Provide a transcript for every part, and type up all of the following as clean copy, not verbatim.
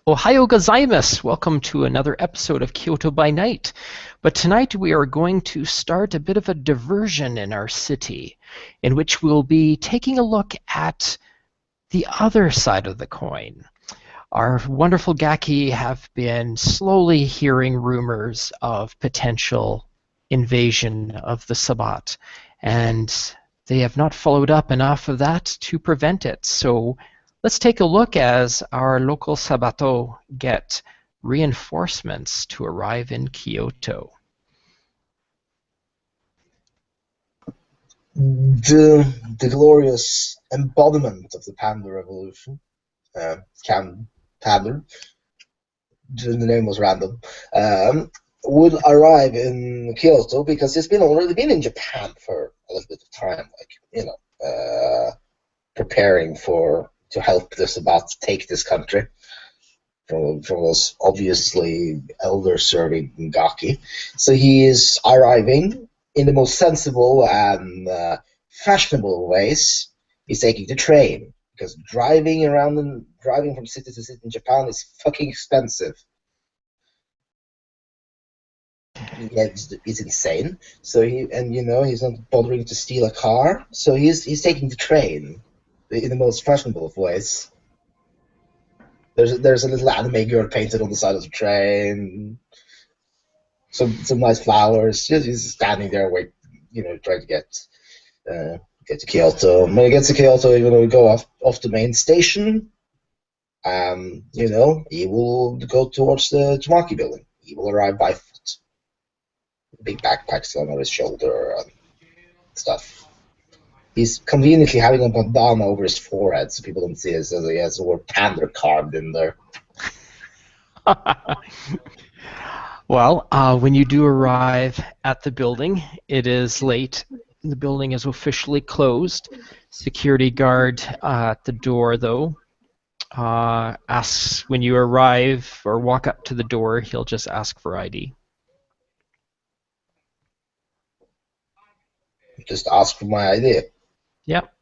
Ohio gozaimasu! Welcome to another episode of Kyoto by Night. But tonight we are going to start a bit of a diversion in our city, in which we'll be taking a look at the other side of the coin. Our wonderful Gaki have been slowly hearing rumors of potential invasion of the Sabbat, and they have not followed up enough of that to prevent it. So let's take a look as our local Sabato get reinforcements to arrive in Kyoto. The glorious embodiment of the Panda Revolution, Cam Panda, the name was random, will arrive in Kyoto because he's already been in Japan for a little bit of time, preparing to help the Sabbat take this country from us obviously elder serving Gaki. So he is arriving in the most sensible and fashionable ways. He's taking the train because driving from city to city in Japan is fucking expensive. It's insane. So he's not bothering to steal a car. So he's taking the train in the most fashionable of ways. There's a little anime girl painted on the side of the train. Some nice flowers. He's standing there, trying to get to Kyoto. When he gets to Kyoto, we go off the main station. He will go towards the Tamaki building. He will arrive by foot. Big backpacks on his shoulder and stuff. He's conveniently having a bandana over his forehead so people don't see it, so he has the word panda carved in there. Well, when you do arrive at the building, it is late. The building is officially closed. Security guard at the door, though, asks when you arrive or walk up to the door, he'll just ask for ID. Just ask for my ID. Yep.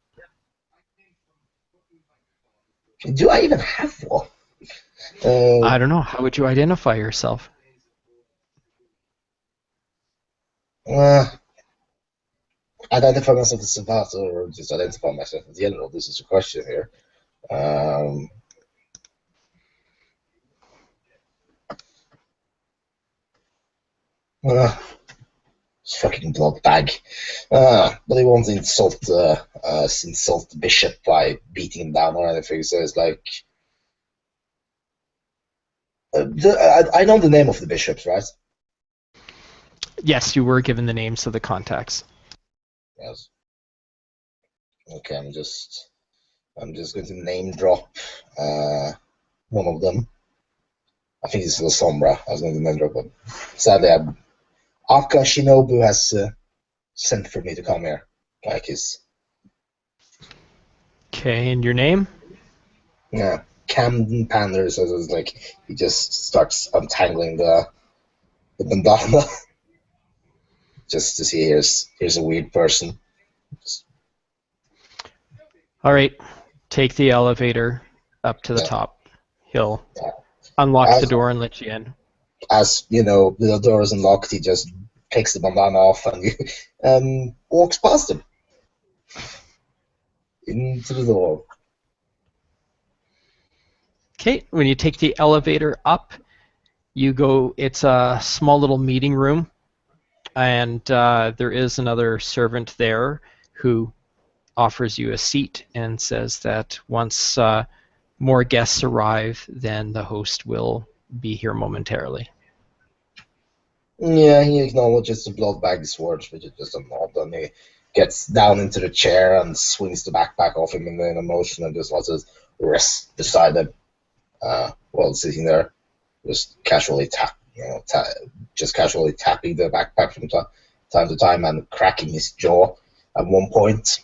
Do I even have one? I don't know. How would you identify yourself? Identify myself as Sabato or just identify myself in general? This is a question here. Fucking blood bag. But he won't insult the bishop by beating him down or anything. So it's like, I know the name of the bishops, right? Yes, you were given the names of the contacts. Yes. Okay, I'm just going to name drop one of them. I think it's La Sombra. I was going to name drop one. Sadly, Aka Shinobu has sent for me to come here. Like his. Okay, and your name? Yeah, Camden Pander. So it's like he just starts untangling the bandana just to see here's a weird person. All right, take the elevator up to the top. He'll unlock the door and let you in. As the door is unlocked, he just takes the bandana off and walks past him into the door. Okay, when you take the elevator up, you go. It's a small little meeting room, and there is another servant there who offers you a seat and says that once more guests arrive, then the host will be here momentarily. Yeah, he acknowledges the blood bag sword, which is just a nod, and he gets down into the chair and swings the backpack off him in a motion and just lets his wrist beside him while sitting there, just casually tapping the backpack from time to time and cracking his jaw at one point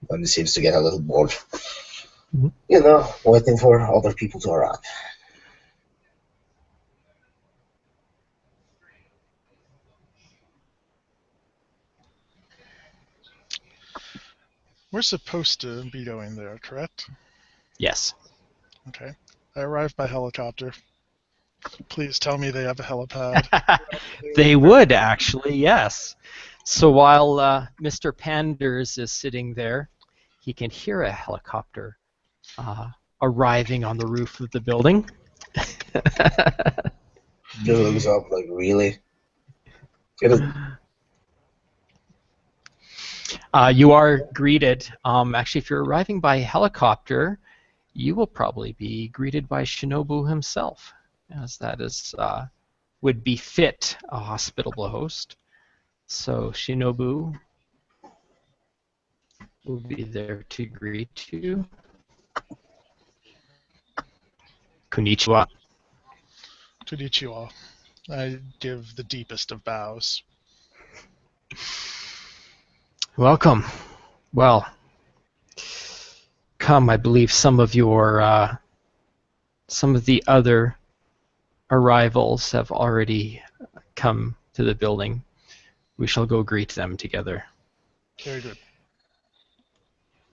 when he seems to get a little bored. Waiting for other people to arrive. We're supposed to be going there, correct? Yes. Okay. I arrived by helicopter. Please tell me they have a helipad. They would actually, yes. So while Mr. Panders is sitting there, he can hear a helicopter arriving on the roof of the building. Bill looks up like, really? It is, You are greeted. Actually, if you're arriving by helicopter, you will probably be greeted by Shinobu himself, as that is would befit a hospitable host. So Shinobu will be there to greet you. Konnichiwa. Konnichiwa. I give the deepest of bows. Welcome. Well, come. I believe some of the other arrivals have already come to the building. We shall go greet them together. Very good.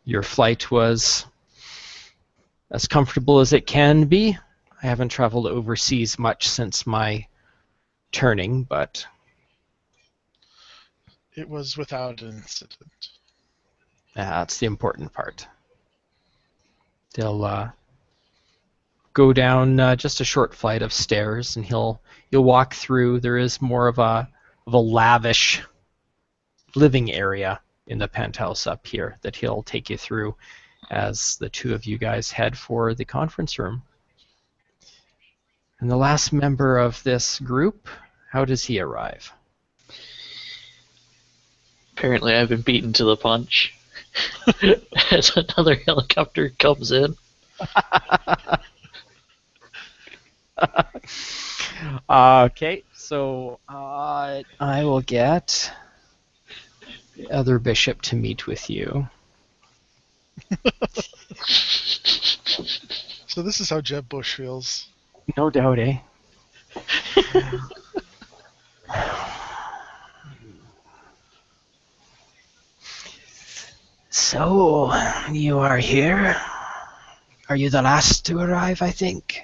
Your flight was as comfortable as it can be. I haven't traveled overseas much since my turning, but It was without incident. that's the important part. They'll go down just a short flight of stairs, and you'll walk through. There is more of a lavish living area in the penthouse up here that he'll take you through as the two of you guys head for the conference room. And the last member of this group, how does he arrive? Apparently I've been beaten to the punch as another helicopter comes in. Okay, so I will get the other bishop to meet with you. So this is how Jeb Bush feels. No doubt, eh? So, you are here? Are you the last to arrive, I think?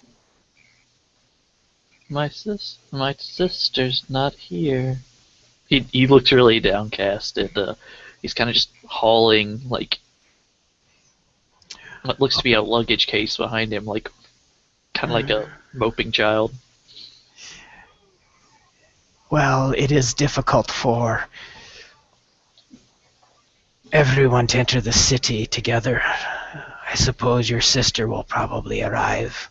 My sister's not here. He looks really downcast, and he's kind of just hauling like what looks to be a luggage case behind him, like kind of like a moping child. Well, it is difficult for everyone to enter the city together. I suppose your sister will probably arrive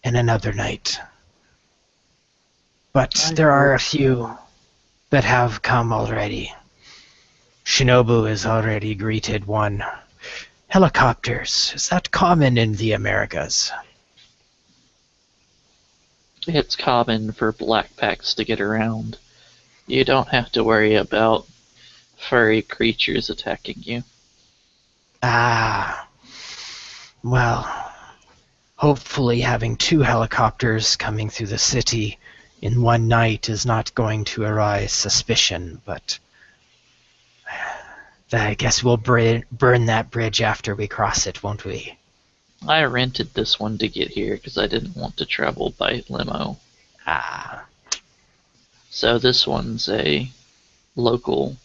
in another night. But there are a few that have come already. Shinobu has already greeted one. Helicopters, is that common in the Americas? It's common for black packs to get around. You don't have to worry about furry creatures attacking you. Ah, well, hopefully having two helicopters coming through the city in one night is not going to arise suspicion, but I guess we'll burn that bridge after we cross it, won't we? I rented this one to get here because I didn't want to travel by limo. Ah. So this one's a local,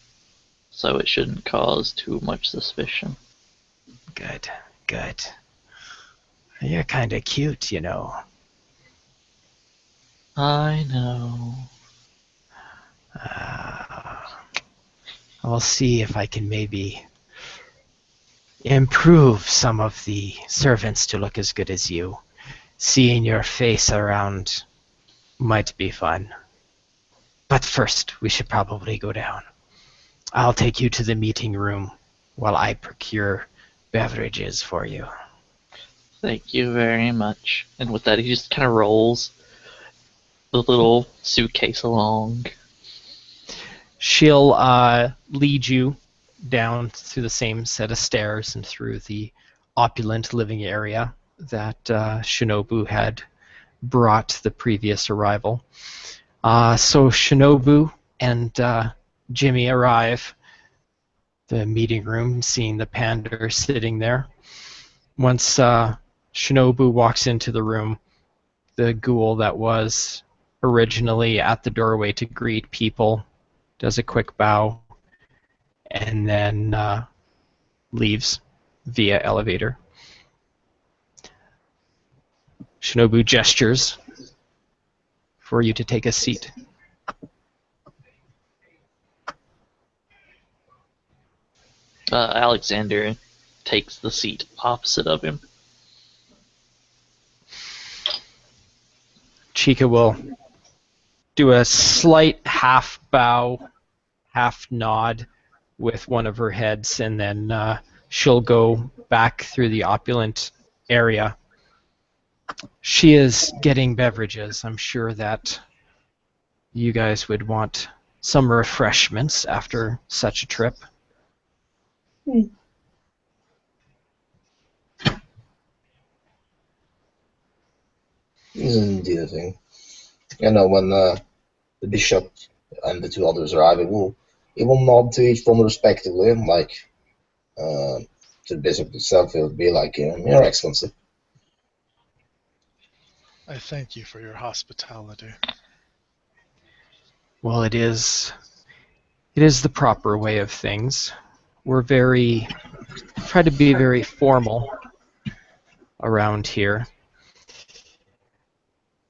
so it shouldn't cause too much suspicion. Good, good. You're kind of cute, you know. I know. I'll see if I can maybe improve some of the servants to look as good as you. Seeing your face around might be fun. But first, we should probably go down. I'll take you to the meeting room while I procure beverages for you. Thank you very much. And with that, he just kind of rolls the little suitcase along. She'll lead you down through the same set of stairs and through the opulent living area that Shinobu had brought the previous arrival. So Shinobu and Jimmy arrive the meeting room, seeing the pander sitting there. Once Shinobu walks into the room, the ghoul that was originally at the doorway to greet people, does a quick bow, and then leaves via elevator. Shinobu gestures for you to take a seat. Alexander takes the seat opposite of him. Chica will do a slight half bow, half nod with one of her heads, and then she'll go back through the opulent area. She is getting beverages. I'm sure that you guys would want some refreshments after such a trip. Isn't indeed a thing. You know, when the bishop and the two others arrive, it will nod to each one respectively, and like to the bishop himself, it will be like, Your Excellency. I thank you for your hospitality. Well, it is the proper way of things. We're try to be very formal around here,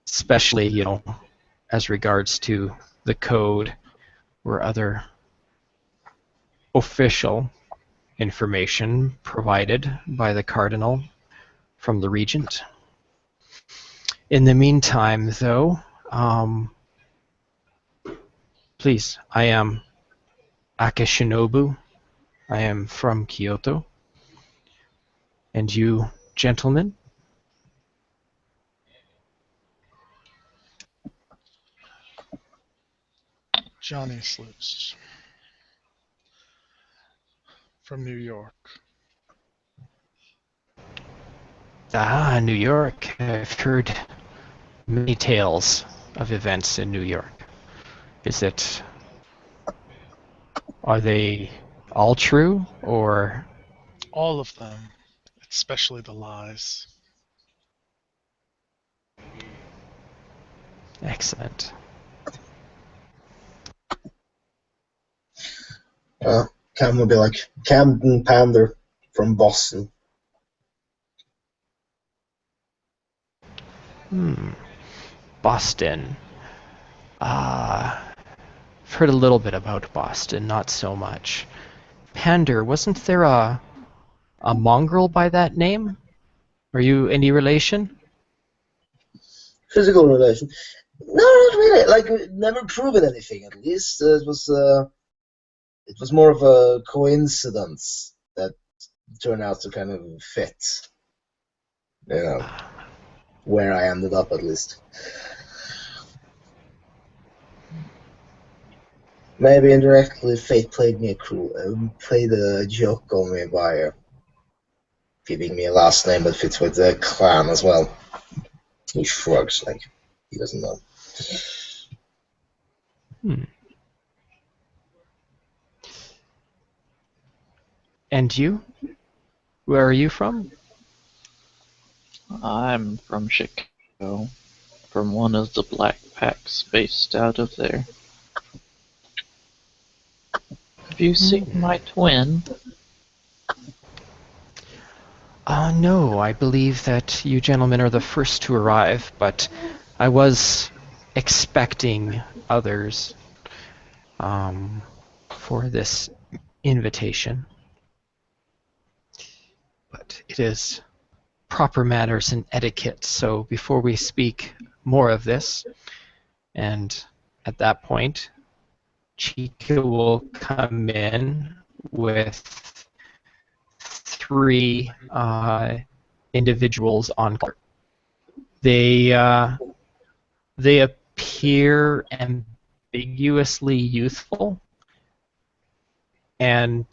especially, as regards to the code or other official information provided by the Cardinal from the Regent. In the meantime, though, please, I am Ake Shinobu. I am from Kyoto. And you, gentlemen? Johnny Sluice from New York. Ah, New York. I've heard many tales of events in New York. Are they all true, or? All of them, especially the lies. Excellent. Cam will be like Camden Pander from Boston. Boston. I've heard a little bit about Boston, not so much. Pander, wasn't there a mongrel by that name? Are you any relation? Physical relation? No, not really. Like, never proven anything. At least it was more of a coincidence that turned out to kind of fit. Where I ended up, at least. Maybe indirectly, fate played a joke on me by giving me a last name that fits with the clan as well. He shrugs, like he doesn't know. And you? Where are you from? I'm from Chicago, from one of the Black Packs based out of there. Have you seen my twin? No, I believe that you gentlemen are the first to arrive, but I was expecting others for this invitation. But it is proper manners and etiquette, so before we speak more of this, and at that point, Chica will come in with 3 individuals on court. They appear ambiguously youthful, and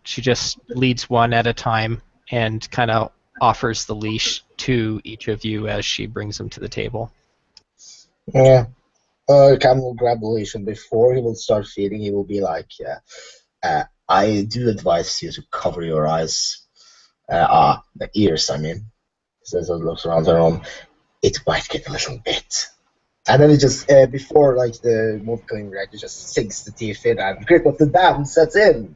she just leads one at a time and kind of offers the leash to each of you as she brings them to the table. Yeah. Cam will grab the leash, and before he will start feeding, he will be like, I do advise you to cover your eyes. The ears, I mean. So it looks around the room. It might get a little bit. And then it just, before like the multi-killing reactor just sinks the teeth in and grip of the dam sets in.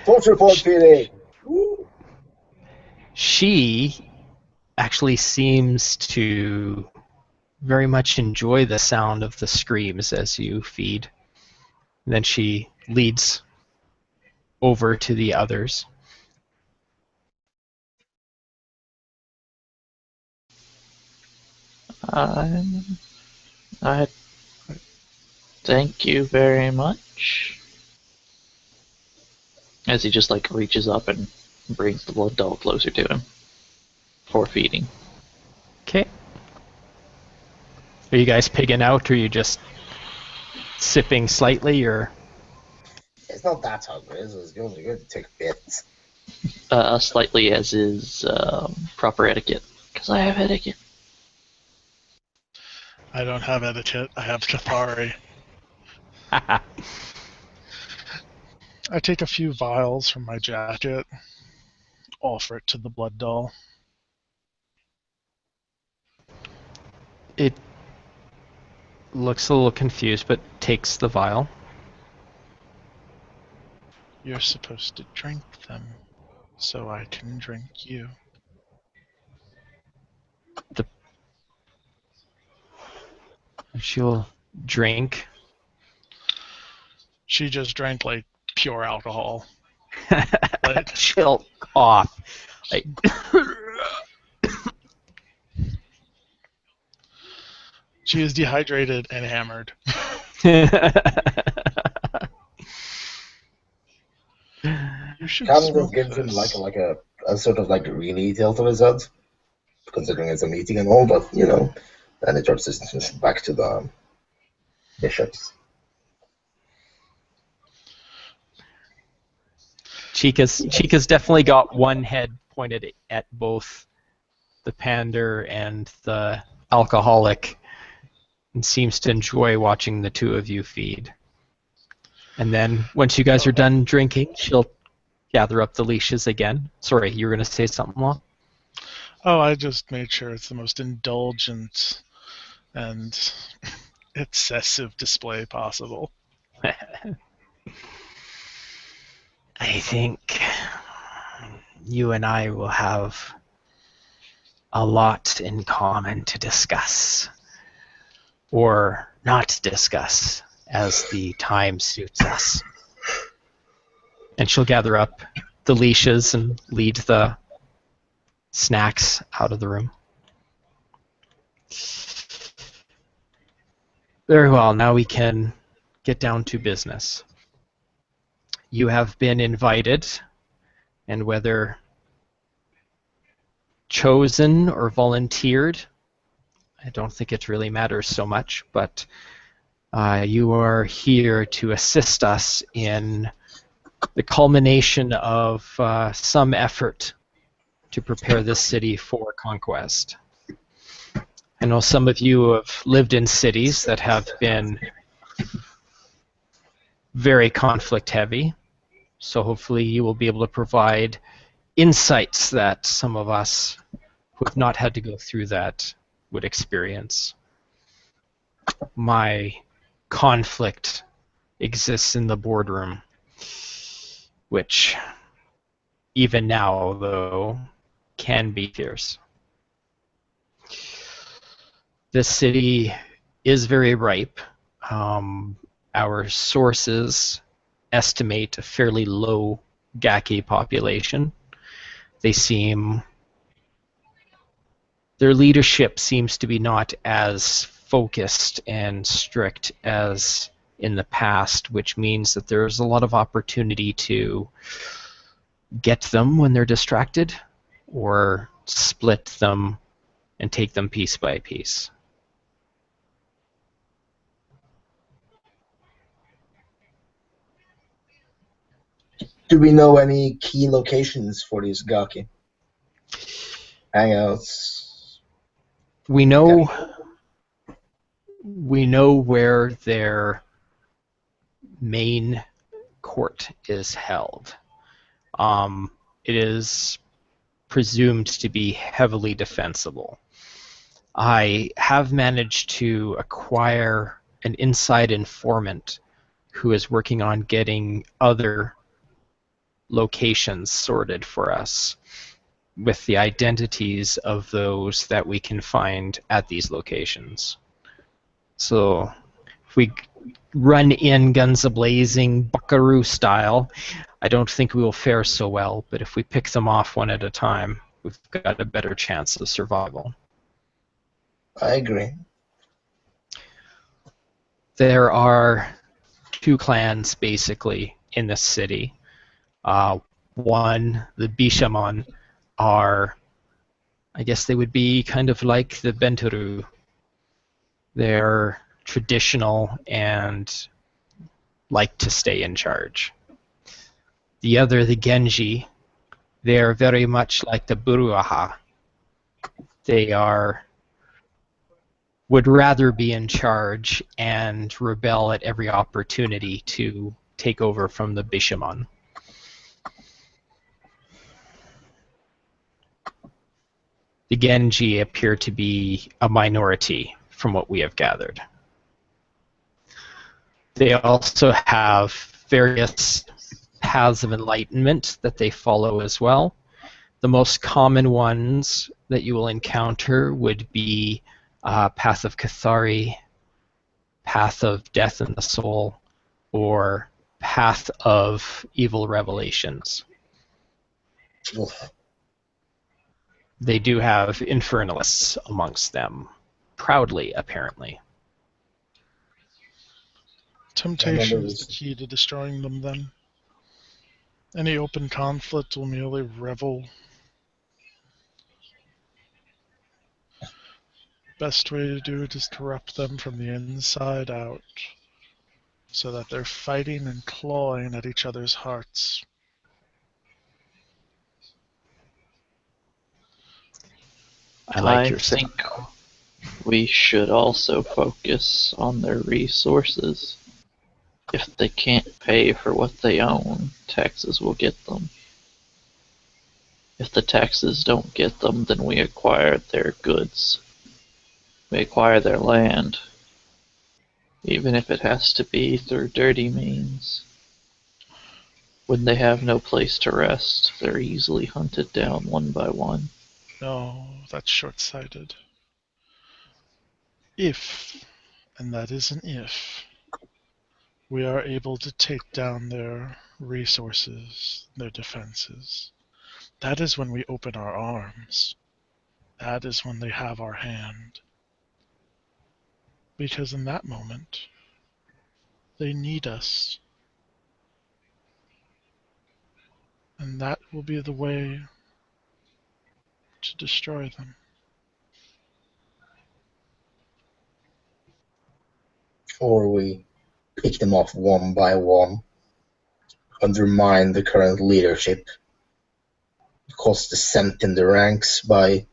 Torch report, PD. Woo. She actually seems to very much enjoy the sound of the screams as you feed. And then she leads over to the others. I thank you very much. As he just like reaches up and brings the blood doll closer to him for feeding. Okay. Are you guys pigging out, or are you just sipping slightly, or? It's not that hungry, it's going to take bits. Slightly as is proper etiquette, because I have etiquette. I don't have etiquette. I have Cathari. I take a few vials from my jacket, offer it to the blood doll. It looks a little confused, but takes the vial. You're supposed to drink them, so I can drink you. She'll drink. She just drank like pure alcohol. She'll cough. Like, She is dehydrated and hammered. You should Calvin smoke just gives him this. like a sort of like really tilt of his head, considering it's a meeting and all, but you know, then it drops his back to the bishops. Chica's definitely got one head pointed at both the pander and the alcoholic, and seems to enjoy watching the two of you feed. And then once you guys are done drinking, she'll gather up the leashes again. Sorry, you were going to say something, Law? Oh, I just made sure it's the most indulgent and excessive display possible. I think you and I will have a lot in common to discuss, or not discuss, as the time suits us. And she'll gather up the leashes and lead the snacks out of the room. Very well, now we can get down to business. You have been invited, and whether chosen or volunteered, I don't think it really matters so much, but you are here to assist us in the culmination of some effort to prepare this city for conquest. I know some of you have lived in cities that have been very conflict heavy, so hopefully you will be able to provide insights that some of us who have not had to go through that would experience. My conflict exists in the boardroom, which even now, though, can be fierce. This city is very ripe. Our sources estimate a fairly low Gaki population. Their leadership seems to be not as focused and strict as in the past, which means that there's a lot of opportunity to get them when they're distracted, or split them and take them piece by piece. Do we know any key locations for these Gaki? Hangouts? We know where their main court is held. It is presumed to be heavily defensible. I have managed to acquire an inside informant who is working on getting other locations sorted for us with the identities of those that we can find at these locations. So if we run in guns a-blazing, Bukaroo style, I don't think we will fare so well, but if we pick them off one at a time, we've got a better chance of survival. I agree. There are two clans, basically, in this city. One, the Bishamon, are, I guess they would be kind of like the Benturu. They're traditional and like to stay in charge. The other, the Genji, they are very much like the Buruaha. They would rather be in charge and rebel at every opportunity to take over from the Bishamon. The Genji appear to be a minority from what we have gathered. They also have various paths of enlightenment that they follow as well. The most common ones that you will encounter would be Path of Cathari, Path of Death in the Soul, or Path of Evil Revelations. Oof. They do have infernalists amongst them, proudly, apparently. Temptation is the key to destroying them, then. Any open conflict will merely revel. Best way to do it is to corrupt them from the inside out, so that they're fighting and clawing at each other's hearts. I like your think we should also focus on their resources. If they can't pay for what they own, taxes will get them. If the taxes don't get them, then we acquire their goods. We acquire their land, even if it has to be through dirty means. When they have no place to rest, they're easily hunted down one by one. No, that's short-sighted. If, and that is an if, we are able to take down their resources, their defenses, that is when we open our arms. That is when they have our hand. Because in that moment, they need us. And that will be the way to destroy them. Or we pick them off one by one, undermine the current leadership, cause dissent in the ranks by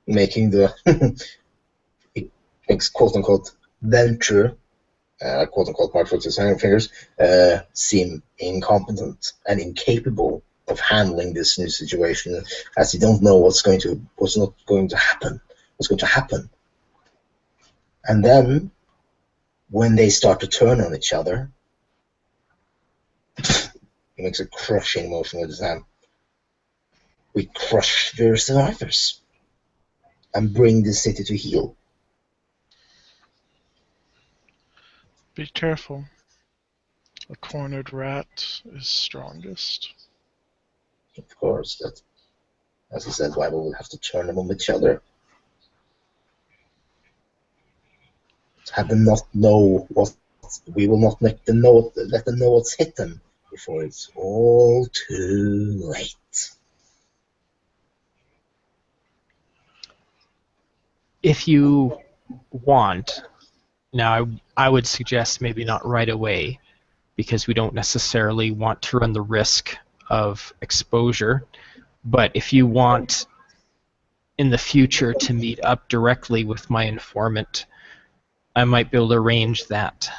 making the it makes quote unquote venture, quote unquote part with his fingers, seem incompetent and incapable of handling this new situation, as you don't know what's not going to happen. And then when they start to turn on each other, he makes a crushing motion with his hand. We crush their survivors and bring the city to heel. Be careful. A cornered rat is strongest. Of course, that, as I said, why we will have to turn them on each other. Have them not know what we will not let them know what's hit them before it's all too late. If you want, now I would suggest maybe not right away, because we don't necessarily want to run the risk of exposure, but if you want in the future to meet up directly with my informant, I might be able to arrange that.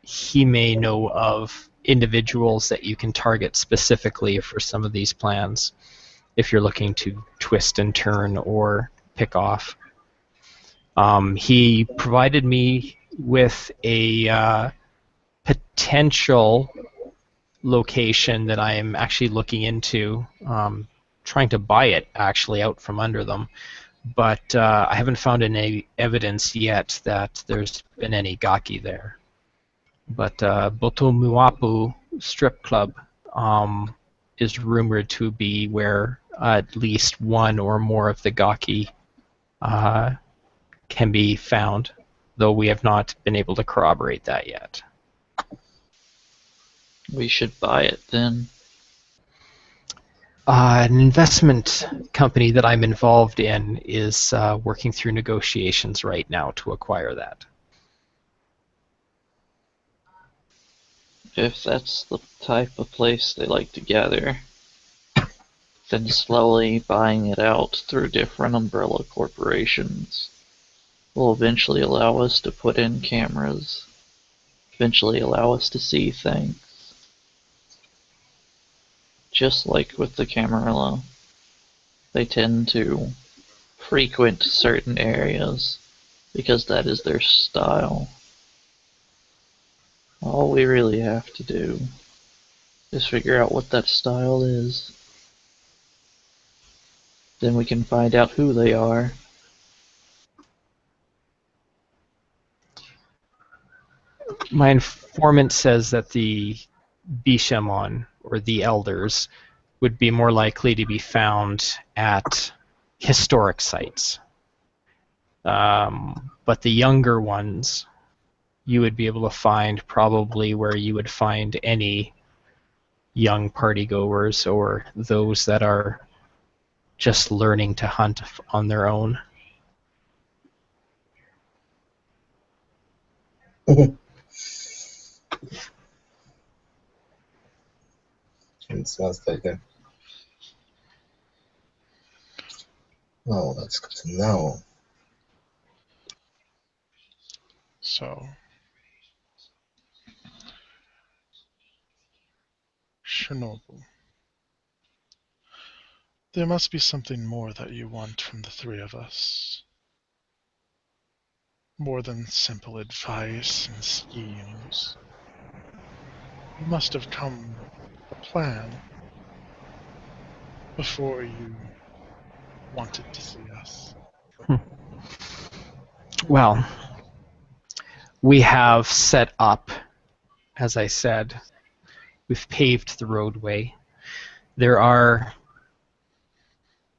He may know of individuals that you can target specifically for some of these plans. if you're looking to twist and turn or pick off. He provided me with a potential location that I am actually looking into, trying to buy it actually out from under them. But I haven't found any evidence yet that there's been any gaki there. But Botomuapu Strip Club is rumored to be where at least one or more of the gaki can be found, though we have not been able to corroborate that yet. We should buy it then. An investment company that I'm involved in is working through negotiations right now to acquire that. If that's the type of place they like to gather, then slowly buying it out through different umbrella corporations will eventually allow us to put in cameras, eventually allow us to see things. Just like with the Camarilla, they tend to frequent certain areas because that is their style. All we really have to do is figure out what that style is. Then we can find out who they are. My informant says that the Bishamon, or the elders, would be more likely to be found at historic sites. But the younger ones, you would be able to find probably where you would find any young partygoers or those that are just learning to hunt on their own. It sounds like that. Oh, that's good to know. So, Shinobu, there must be something more that you want from the three of us. More than simple advice and schemes. You must have come with a plan before you wanted to see us. Well, we have set up, as I said, we've paved the roadway. There are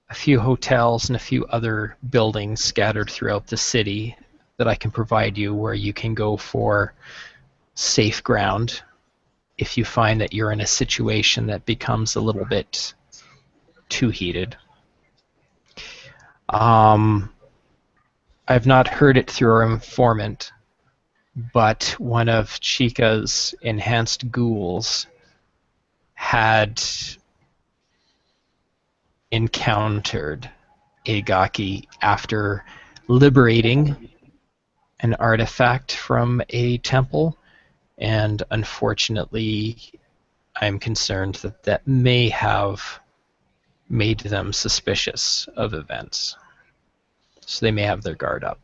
a few hotels and a few other buildings scattered throughout the city that I can provide you where you can go for safe ground if you find that you're in a situation that becomes a little bit too heated. I've not heard it through our informant, but one of Chica's enhanced ghouls had encountered a gaki after liberating an artifact from a temple, and unfortunately I'm concerned that that may have made them suspicious of events. So they may have their guard up.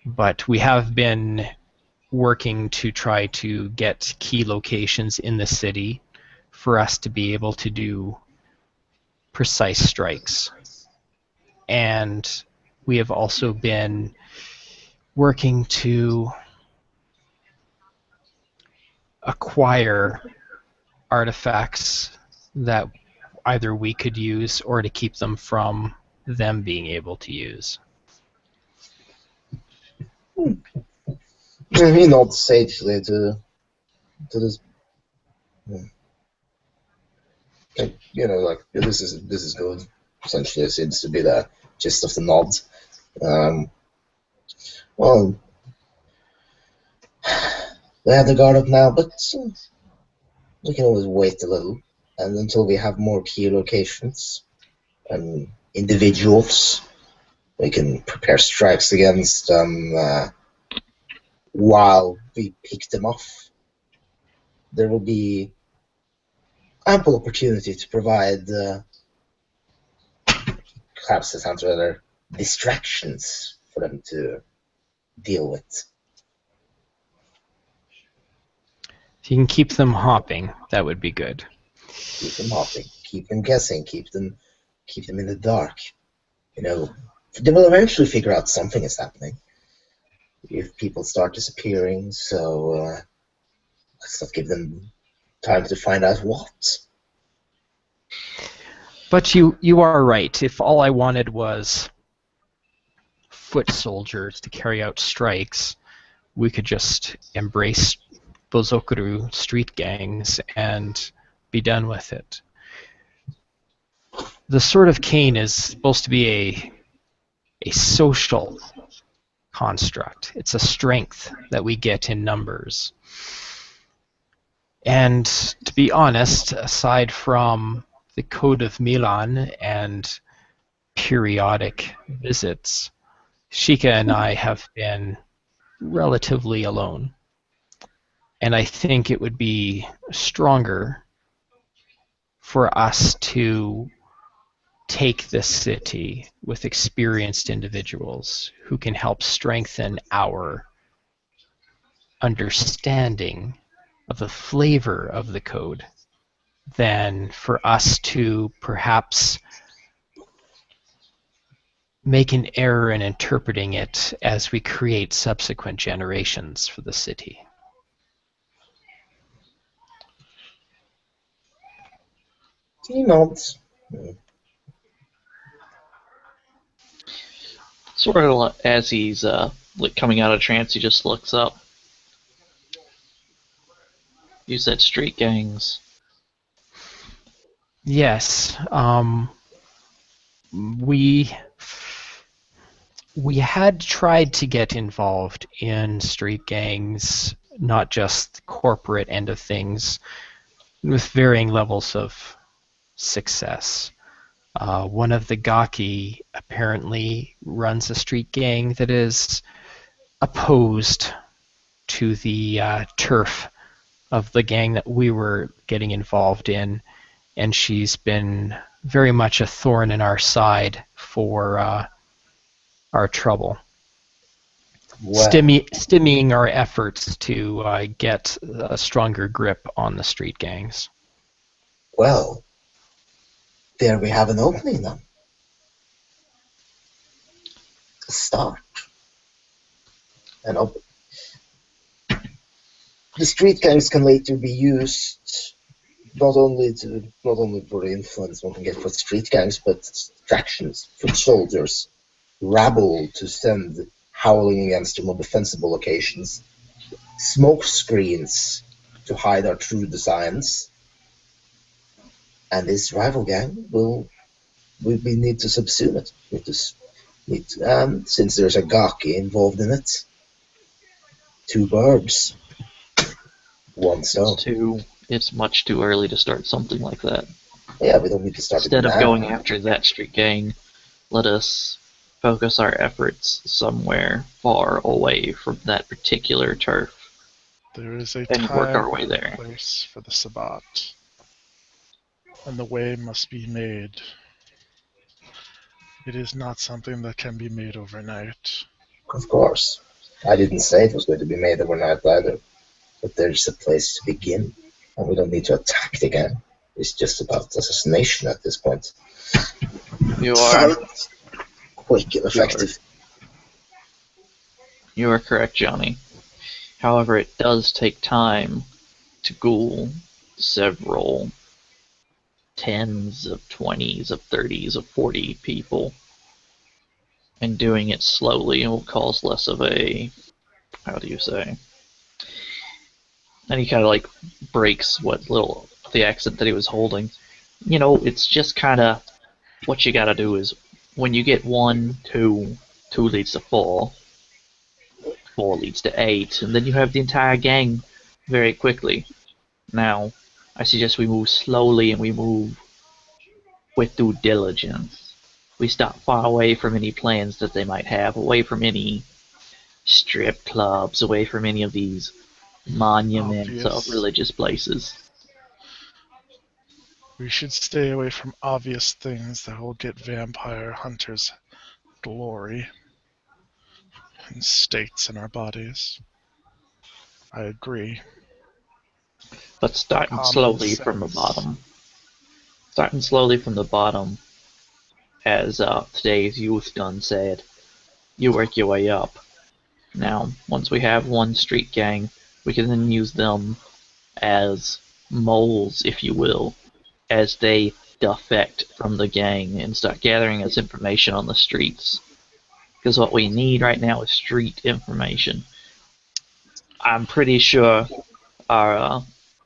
But we have been working to try to get key locations in the city for us to be able to do precise strikes. And we have also been working to acquire artifacts that either we could use or to keep them from them being able to use. He nods sagely to this. Like, like this is good. Essentially, it seems to be the gist of the nod. Well, they have the guard up now, but we can always wait a little, and until we have more key locations and individuals, we can prepare strikes against them while we pick them off. There will be ample opportunity to provide perhaps encounter other distractions for them to deal with. If you can keep them hopping, that would be good. Keep them hopping, keep them guessing, keep them in the dark. You know, they will eventually figure out something is happening if people start disappearing. So let's not give them time to find out what. But you are right. If all I wanted was foot soldiers to carry out strikes, we could just embrace Bozokuru street gangs and be done with it. The Sword of Cain is supposed to be a social construct. It's a strength that we get in numbers. And to be honest, aside from the Code of Milan and periodic visits, Shika and I have been relatively alone. And I think it would be stronger for us to take this city with experienced individuals who can help strengthen our understanding of the flavor of the code than for us to perhaps make an error in interpreting it as we create subsequent generations for the city. He nods. Sort of as he's like coming out of trance, he just looks up. You said street gangs. Yes, we had tried to get involved in street gangs, not just the corporate end of things, with varying levels of success. One of the Gaki apparently runs a street gang that is opposed to the turf of the gang that we were getting involved in, and she's been very much a thorn in our side for our trouble. Well, Stymieing our efforts to get a stronger grip on the street gangs. well, there we have an opening then. A start. An open. The street gangs can later be used not only for the influence one can get for street gangs, but distractions, foot soldiers, rabble to send howling against your more defensible locations, smoke screens to hide our true designs, and this rival gang we need to subsume it. And since there's a Gaki involved in it, two birds, one stone. It's much too early to start something like that. Yeah, we don't need to start it Instead of now. going after that street gang, let us focus our efforts somewhere far away from that particular turf There is a and work our time way and there. place for the Sabbat, and the way must be made. It is not something that can be made overnight. Of course. I didn't say it was going to be made overnight either, but there's a place to begin, and we don't need to attack the gang. It's just about assassination at this point. You are Silent, quick, and effective. You are correct, Johnny. However, it does take time to ghoul several tens of 20s of 30s of 40 people. And doing it slowly will cause less of a, how do you say? And he kind of like breaks the accent that he was holding. You know, it's just kind of what you gotta do is when you get 1, 2 leads to 4, 4 leads to 8, and then you have the entire gang very quickly. Now, I suggest we move slowly and we move with due diligence. We stop far away from any plans that they might have, away from any strip clubs, away from any of these monuments of Obvious. religious places. We should stay away from obvious things that will get vampire hunters glory and states in our bodies. I agree. But starting Common slowly from the sense. bottom. Starting slowly from the bottom, as today's youth done said, you work your way up. Now, once we have one street gang, we can then use them as moles, if you will, as they defect from the gang and start gathering us information on the streets. Because what we need right now is street information. I'm pretty sure our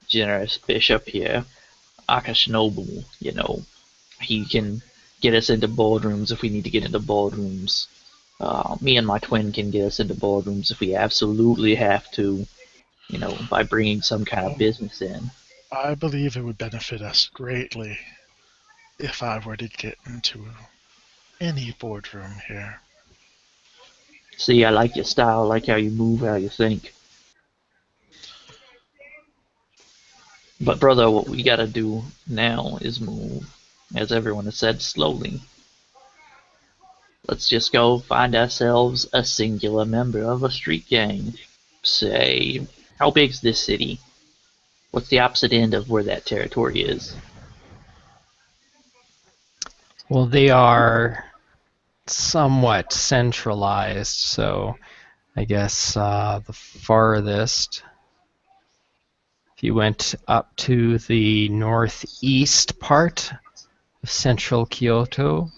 generous bishop here, Akashinobu, he can get us into boardrooms if we need to get into boardrooms. Me and my twin can get us into boardrooms if we absolutely have to, by bringing some kind of Oh, business in. I believe it would benefit us greatly if I were to get into any boardroom here. See, I like your style, I like how you move, how you think. But brother, what we gotta do now is move, as everyone has said, slowly. Let's just go find ourselves a singular member of a street gang. Say, how big's this city? What's the opposite end of where that territory is? Well, they are somewhat centralized, so I guess the farthest, if you went up to the northeast part of central Kyoto,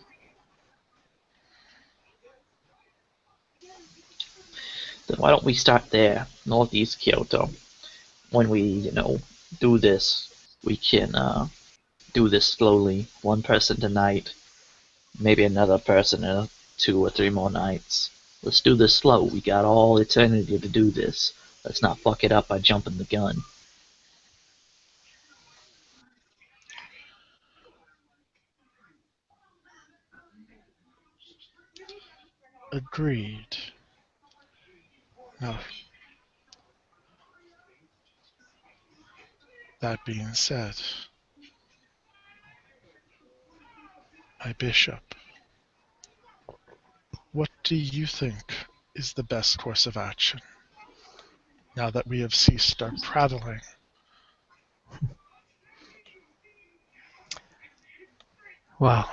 Then why don't we start there, northeast Kyoto? When we, do this, we can do this slowly, one person tonight, maybe another person in 2 or 3 more nights. Let's do this slow. We got all eternity to do this. Let's not fuck it up by jumping the gun. Agreed. Now, that being said, my bishop, what do you think is the best course of action now that we have ceased our prattling? well,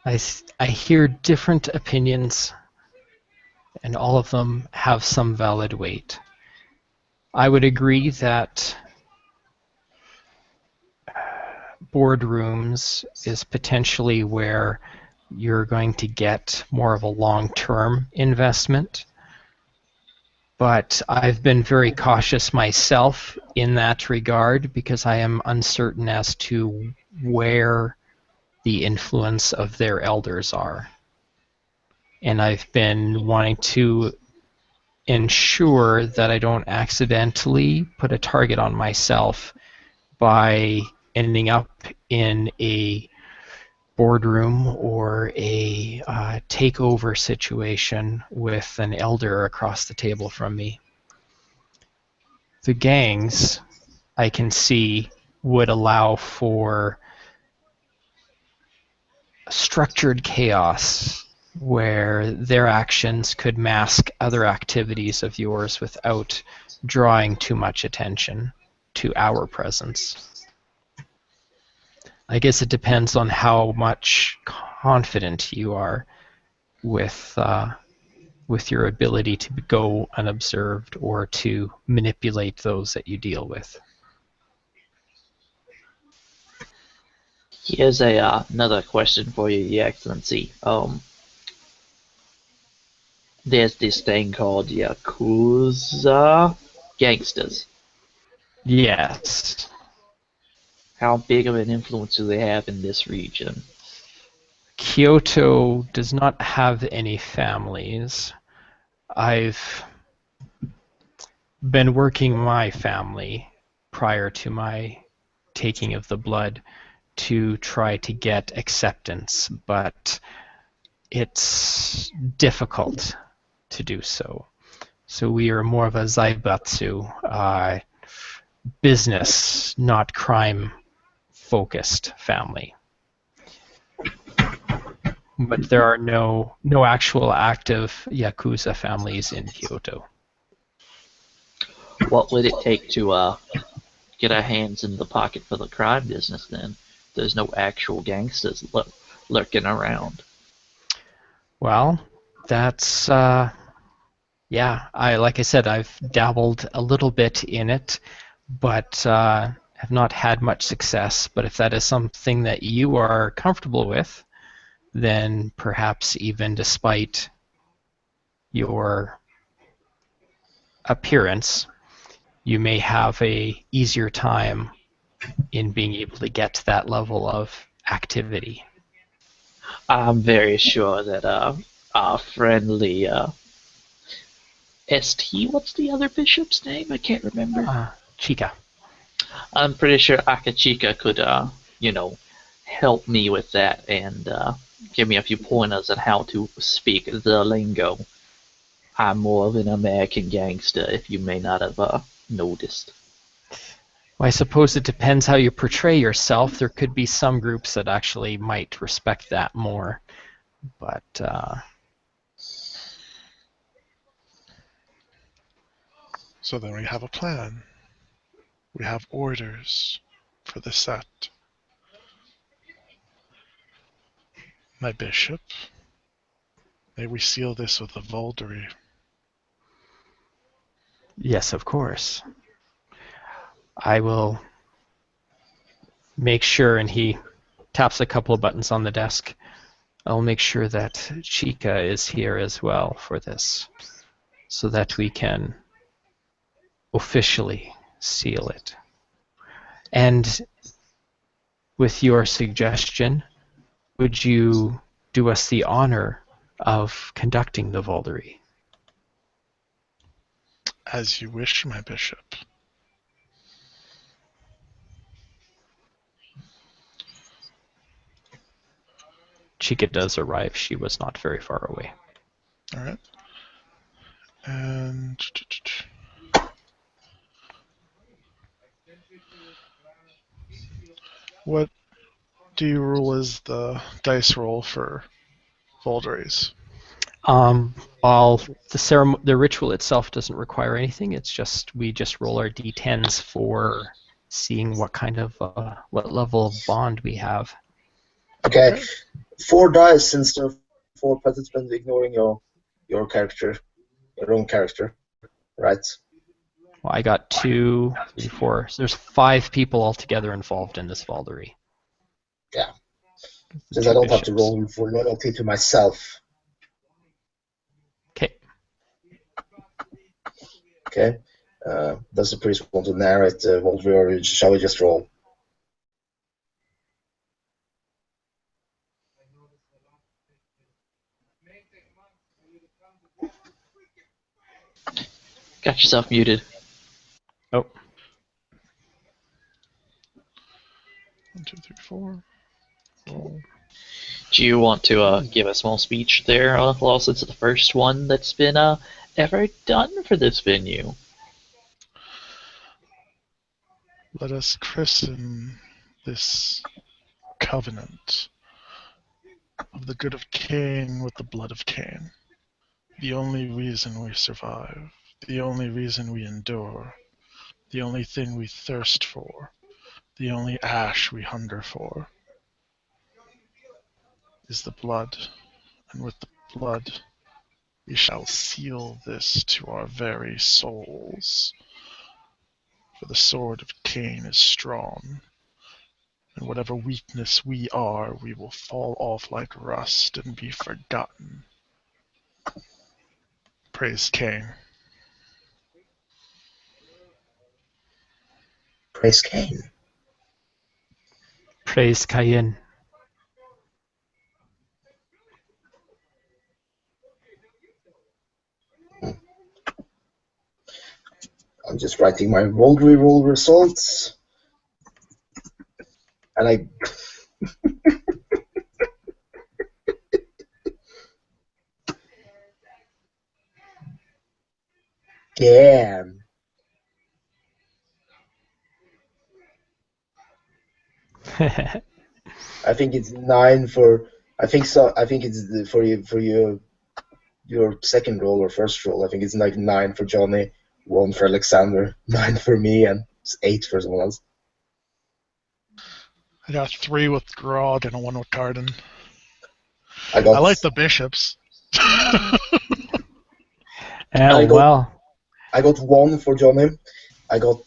I hear different opinions, and all of them have some valid weight. I would agree that boardrooms is potentially where you're going to get more of a long-term investment. But I've been very cautious myself in that regard because I am uncertain as to where the influence of their elders are. And I've been wanting to ensure that I don't accidentally put a target on myself by ending up in a boardroom or a takeover situation with an elder across the table from me. The gangs, I can see, would allow for structured chaos where their actions could mask other activities of yours without drawing too much attention to our presence. I guess it depends on how much confident you are with your ability to go unobserved or to manipulate those that you deal with. Here's another question for you, Your Excellency. There's this thing called Yakuza gangsters. Yes. How big of an influence do they have in this region? Kyoto does not have any families. I've been working my family prior to my taking of the blood to try to get acceptance, but it's difficult to do so. So we are more of a zaibatsu, business, not crime focused family. But there are no actual active Yakuza families in Kyoto. What would it take to get our hands in the pocket for the crime business then? There's no actual gangsters lurking around. Well, that's like I said, I've dabbled a little bit in it, but have not had much success. But if that is something that you are comfortable with, then perhaps even despite your appearance, you may have a easier time in being able to get to that level of activity. I'm very sure that our friendly ST, what's the other bishop's name? I can't remember. Chica. I'm pretty sure Akachika could, help me with that and give me a few pointers on how to speak the lingo. I'm more of an American gangster, if you may not have noticed. Well, I suppose it depends how you portray yourself. There could be some groups that actually might respect that more. But So then we have a plan. We have orders for the set. My bishop, may we seal this with a Voldery? yes, of course. I will make sure, and he taps a couple of buttons on the desk. I'll make sure that Chica is here as well for this, so that we can officially seal it. And with your suggestion, would you do us the honor of conducting the Voldery? As you wish, my bishop. Chica does arrive. She was not very far away. All right. And what do you rule as the dice roll for Volderies? While the ritual itself doesn't require anything, it's just we just roll our d10s for seeing what kind of what level of bond we have. Okay. 4 dice instead of 4 participants, ignoring your character, your own character, right? Well, I got 2, 3, 4. So there's 5 people altogether involved in this Valdery. Yeah. Since I don't have to roll for loyalty to myself. Okay. Okay. Does the priest want to narrate Voldery, or shall we just roll? Got yourself muted. Oh. 1, 2, 3, 4. Roll. Do you want to give a small speech there, Law, since it's the first one that's been ever done for this venue? Let us christen this covenant of the good of Cain with the blood of Cain. The only reason we survive, the only reason we endure, the only thing we thirst for, the only ash we hunger for, is the blood, and with the blood we shall seal this to our very souls. For the sword of Cain is strong, and whatever weakness we are, we will fall off like rust and be forgotten. Praise Cain. Praise Cain. Praise Cain. I'm just writing my Voldery roll results. And I... Damn. I think it's 9 for. I think so. I think it's for your second roll or first roll. I think it's like 9 for Johnny, 1 for Alexander, 9 for me, and it's 8 for someone else. I got 3 with Grodd and 1 with Carden. I I like the bishops. I got- well, I got 1 for Johnny. I got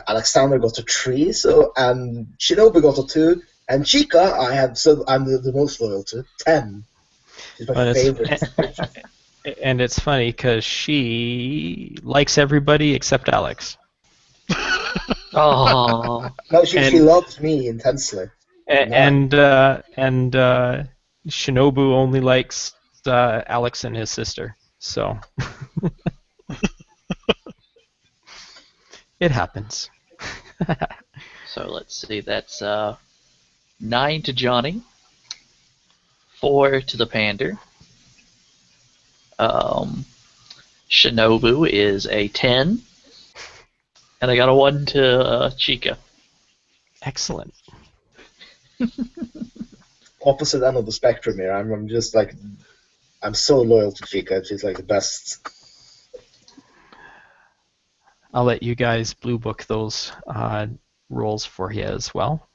Alexander got a 3, and Shinobu got a 2, and Chica I'm the most loyal to 10. She's my Well, favorite. and it's funny because she likes everybody except Alex. Oh, No, she And- loves me intensely. And Shinobu only likes Alex and his sister. So it happens. so let's see. That's 9 to Johnny, 4 to the Pander. Shinobu is a 10, and I got a 1 to Chica. Excellent. Opposite end of the spectrum here. I'm just like, I'm so loyal to Chica. She's like the best. I'll let you guys blue book those roles for you as well.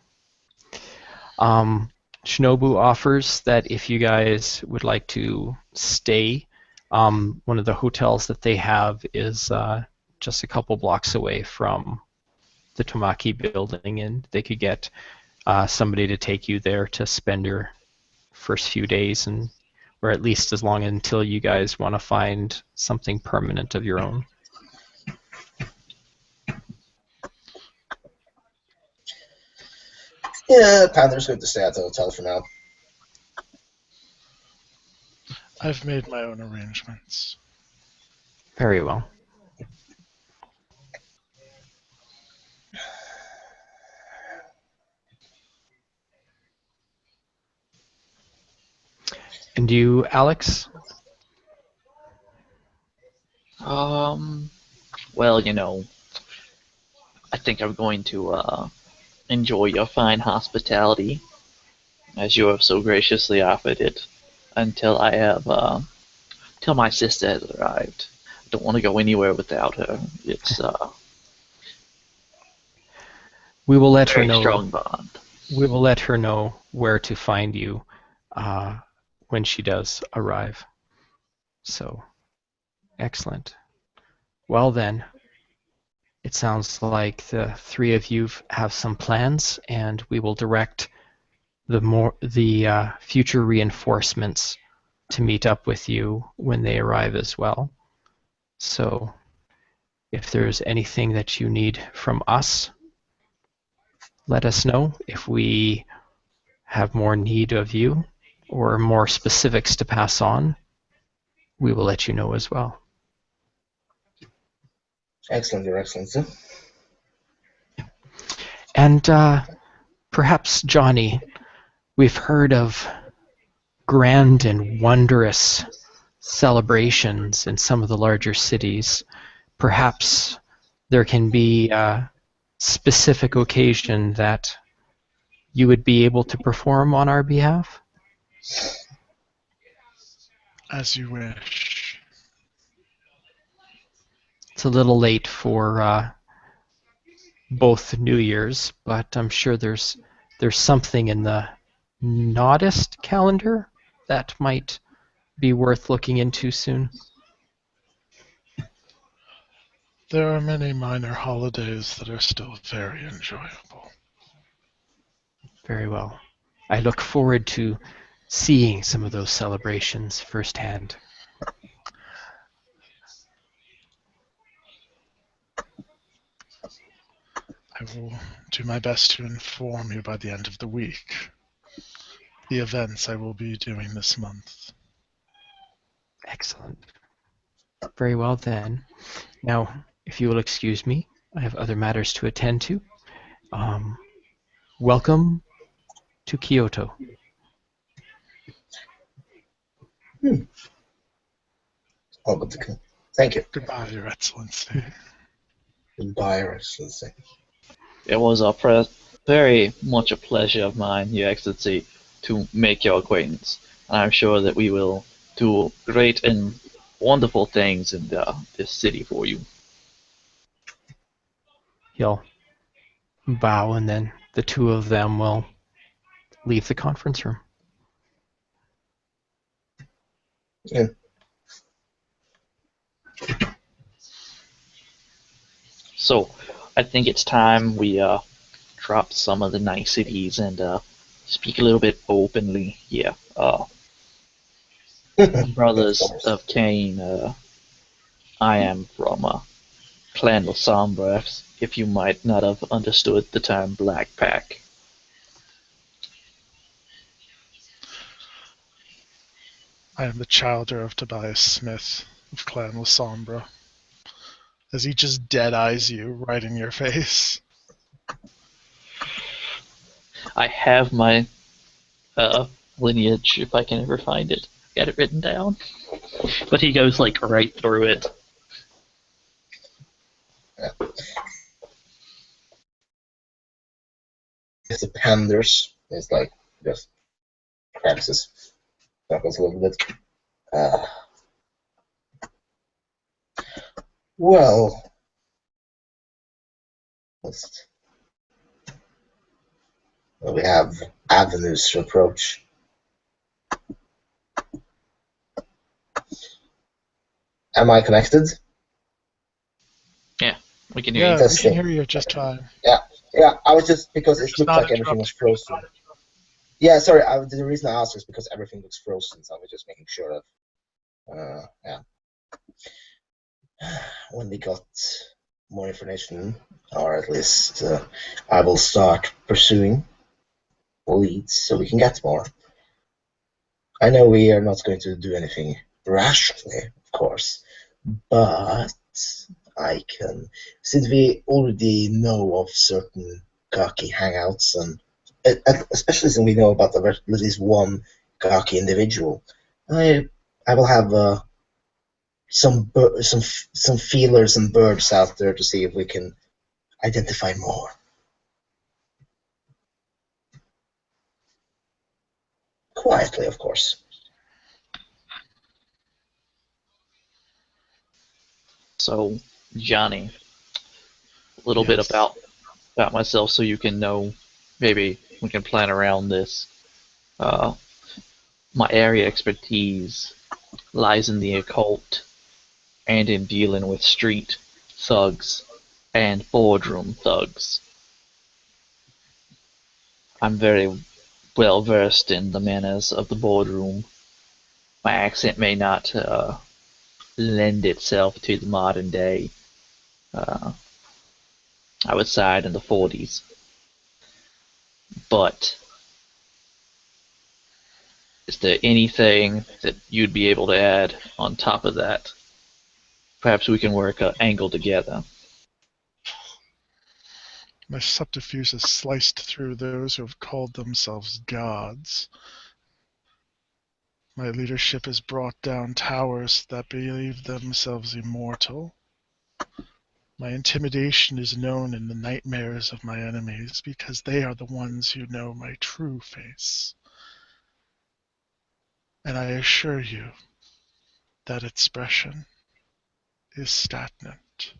Shinobu offers that if you guys would like to stay, one of the hotels that they have is just a couple blocks away from the Tomaki building, and they could get somebody to take you there to spend your first few days, and or at least as long until you guys want to find something permanent of your own. Yeah, Pander's going to stay at the hotel for now. I've made my own arrangements. Very well. And you, Alex? Well, you know, I think I'm going to enjoy your fine hospitality, as you have so graciously offered it, until I have, till my sister has arrived. I don't want to go anywhere without her. It's We will let her very know. strong bond. We will let her know where to find you when she does arrive. So, excellent. Well then, it sounds like the three of you have some plans, and we will direct the future reinforcements to meet up with you when they arrive as well. So, if there's anything that you need from us, let us know. If we have more need of you or more specifics to pass on, we will let you know as well. Excellent, Your Excellency. And perhaps, Johnny, we've heard of grand and wondrous celebrations in some of the larger cities. Perhaps there can be a specific occasion that you would be able to perform on our behalf? As you wish. It's a little late for both New Year's, but I'm sure there's something in the Nodist calendar that might be worth looking into soon. There are many minor holidays that are still very enjoyable. Very well. I look forward to seeing some of those celebrations firsthand. I will do my best to inform you by the end of the week. The events I will be doing this month. Excellent. Very well then. Now, if you will excuse me, I have other matters to attend to. Welcome to Kyoto. Oh, but thank you. Goodbye, Your Excellency. Goodbye, Your Excellency. It was a Very much a pleasure of mine, Your Excellency, to make your acquaintance. And I'm sure that we will do great and wonderful things in this city for you. He'll bow, and then the two of them will leave the conference room. Yeah. So, I think it's time we drop some of the niceties and speak a little bit openly here. Brothers Of course. of Cain, I am from Clan Lasombra, if you might not have understood the term Black Pack. I am the childer of Tobias Smith of Clan Lasombra. As he just dead eyes you right in your face. I have my lineage, if I can ever find it. Got it written down. But he goes like right through it. It's the panders. It's like just cracks his knuckles a little bit. Well, we have avenues to approach. Am I connected? Yeah, we can hear Yeah, you. we Testing. can hear you just fine. Yeah, I was just because it It's looked not like everything was interrupted. frozen. Yeah, sorry. The reason I asked was because everything looks frozen, so I was just making sure of. Yeah. When we got more information, or at least I will start pursuing leads so we can get more. I know we are not going to do anything rashly, of course, but I can, since we already know of certain Gaki hangouts, and especially since we know about at least one Gaki individual, I will have some feelers and birds out there to see if we can identify more. Quietly, of course. So, Johnny, a little bit Yes. about myself so you can know, maybe we can plan around this. Uh, my area expertise lies in the occult and in dealing with street thugs and boardroom thugs. I'm very well versed in the manners of the boardroom. My accent may not lend itself to the modern day. Uh, I was signed in the 40s. But is there anything that you'd be able to add on top of that? Perhaps we can work an angle together. My subterfuge has sliced through those who have called themselves gods. My leadership has brought down towers that believe themselves immortal. My intimidation is known in the nightmares of my enemies because they are the ones who know my true face. And I assure you that expression is stagnant.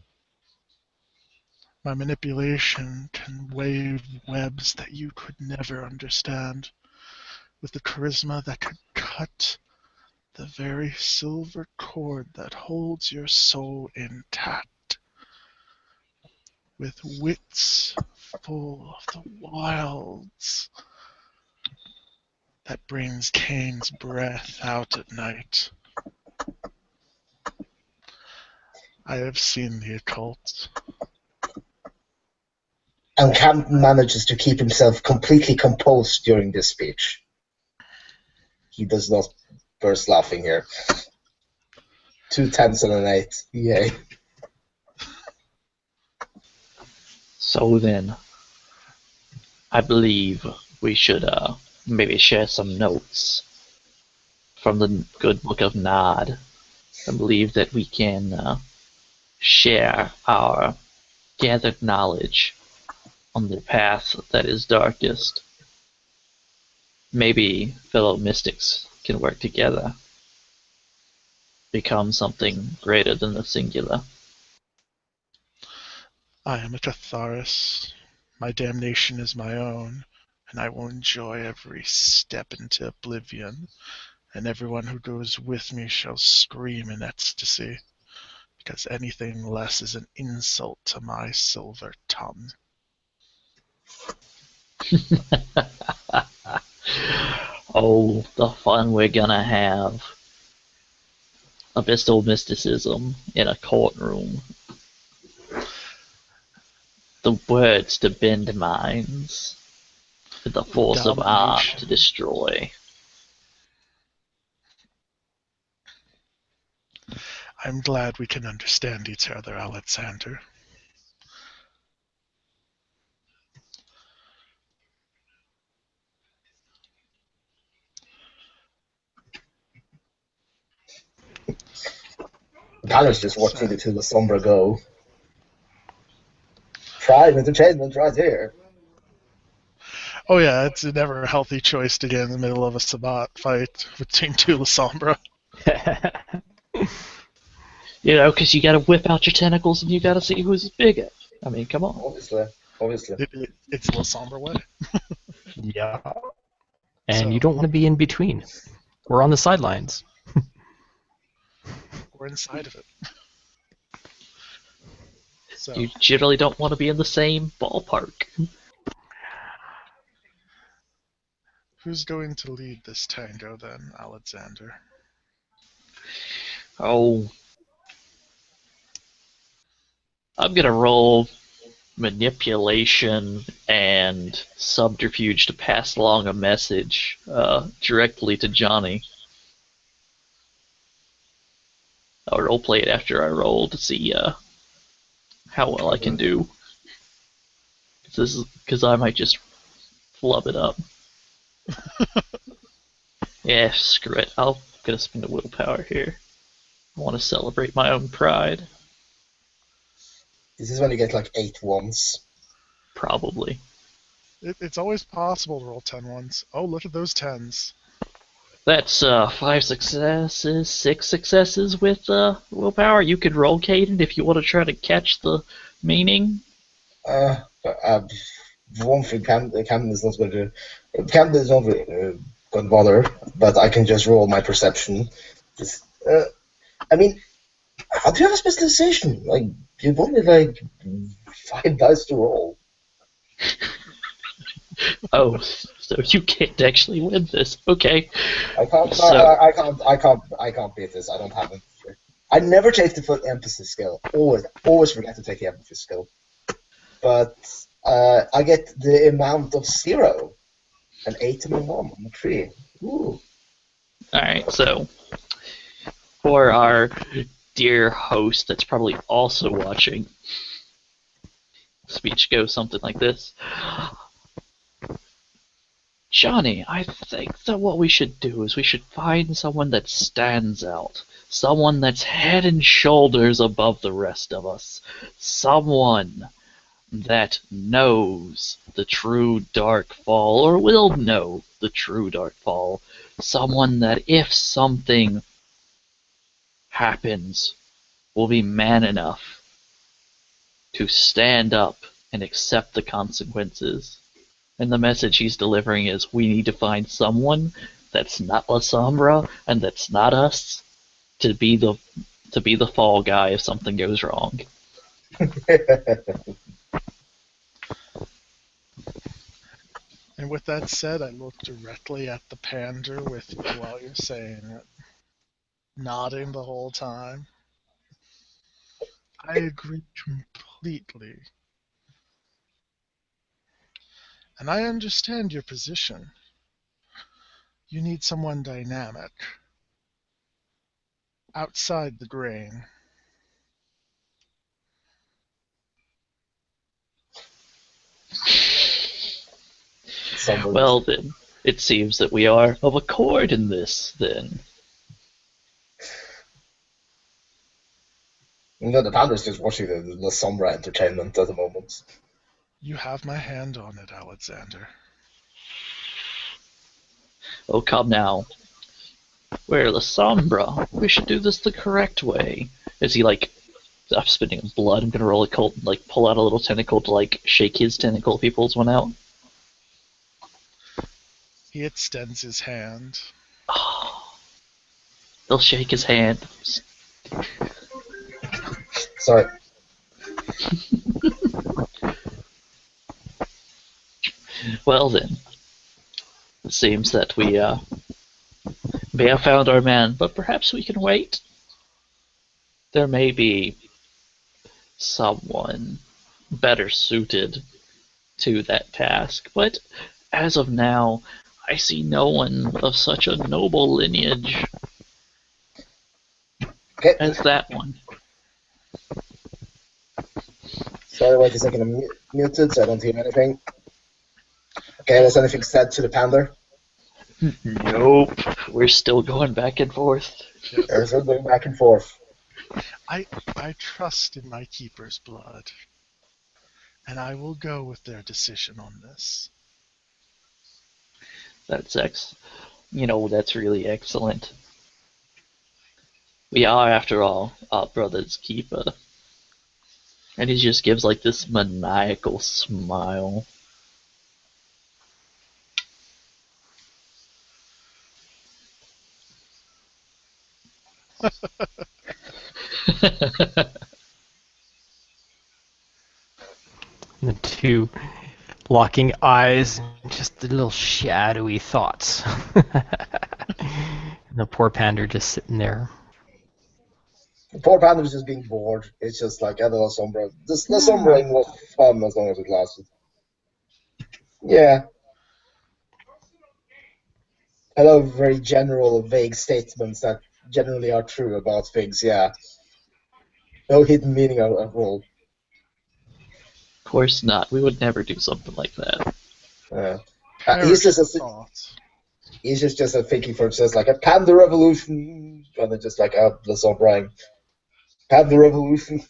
My manipulation can wave webs that you could never understand, with the charisma that could cut the very silver cord that holds your soul intact, with wits full of the wilds that brings Cain's breath out at night. I have seen the occult. And Camp manages to keep himself completely composed during this speech. He does not burst laughing here. 2 10s and an 8. Yay. So then, I believe we should maybe share some notes from the good book of Nod. I believe that we can share our gathered knowledge on the path that is darkest. Maybe fellow mystics can work together, become something greater than the singular. I am a Catharis. My damnation is my own, and I will enjoy every step into oblivion, and everyone who goes with me shall scream in ecstasy, because anything less is an insult to my silver tongue. Oh, the fun we're gonna have. Abyssal mysticism in a courtroom. The words to bend minds. The force of art to Domination. destroy. I'm glad we can understand each other, Alexander. Panos just watching the two Sombra go. Prime entertainment right here. Oh yeah, it's never a healthy choice to get in the middle of a Sabat fight between two Lasombra. You know, because you gotta whip out your tentacles and you gotta see who's bigger. I mean, come on. Obviously. It's the Lasombra way. Yeah. And So, you don't want to be in between. We're on the sidelines. we're inside of it. So, You generally don't want to be in the same ballpark. who's going to lead this tango then, Alexander? Oh, I'm gonna roll manipulation and subterfuge to pass along a message directly to Johnny. I'll roleplay it after I roll to see how well I can do. Because I might just flub it up. Yeah, screw it. I'm gonna spend a willpower here. I want to celebrate my own pride. This is when you get like 8 ones. Probably. It's always possible to roll 10 ones. Oh, look at those 10s. That's 5 successes, 6 successes with willpower. You could roll, Caden, if you want to try to catch the meaning. One thing Camden is not going to do. Camden is not really, going to bother, but I can just roll my perception. I mean, how do you have a specialization? Like, you've only like 5 dice to roll. Oh, so you can't actually win this. Okay. I can't. So, I can't beat this. I don't have it. I never take the full emphasis skill. Always forget to take the emphasis skill. But I get the amount of 0, an 8 and a 1 on the tree. Ooh. alright, so for our dear host that's probably also watching, speech goes something like this. Johnny, I think that what we should do is we should find someone that stands out. Someone that's head and shoulders above the rest of us. Someone that knows the true dark fall, or will know the true dark fall. Someone that if something happens, will be man enough to stand up and accept the consequences. And the message he's delivering is we need to find someone that's not La Sombra and that's not us to be the fall guy if something goes wrong. And with that said, I look directly at the pander with you while you're saying it, nodding the whole time. I agree completely. And I understand your position. You need someone dynamic, outside the grain. Well then, it seems that we are of accord in this then. The Panda's just watching the Sombra entertainment at the moment. You have my hand on it, Alexander. Oh, come now. We're the Sombra. We should do this the correct way. Is he like, I'm spitting blood, I'm gonna roll a cult, like pull out a little tentacle to like shake his tentacle if he pulls one out? He extends his hand. Oh, he'll shake his hand. Sorry. Well then, it seems that we may have found our man, but perhaps we can wait. There may be someone better suited to that task, but as of now, I see no one of such a noble lineage Okay. as that one. Sorry, wait a second. I'm muted, so I don't hear anything. Okay, was anything said to the panda? Nope. We're still going back and forth. Yes. Or is it going back and forth? I trust in my keeper's blood, and I will go with their decision on this. That's that's really excellent. We are, after all, our brother's keeper. And he just gives like this maniacal smile. The two locking eyes, just the little shadowy thoughts. And the poor panda just sitting there. The poor panda was just being bored. It's just like, I don't know, Sombra. This the Sombra was fun as long as it lasted. Yeah. I love very general, vague statements that generally are true about things, yeah. No hidden meaning at all. Of course not. We would never do something like that. He's Perish just the thought. he's just thinking for himself like a panda revolution, and then just like the Sombra panda revolution.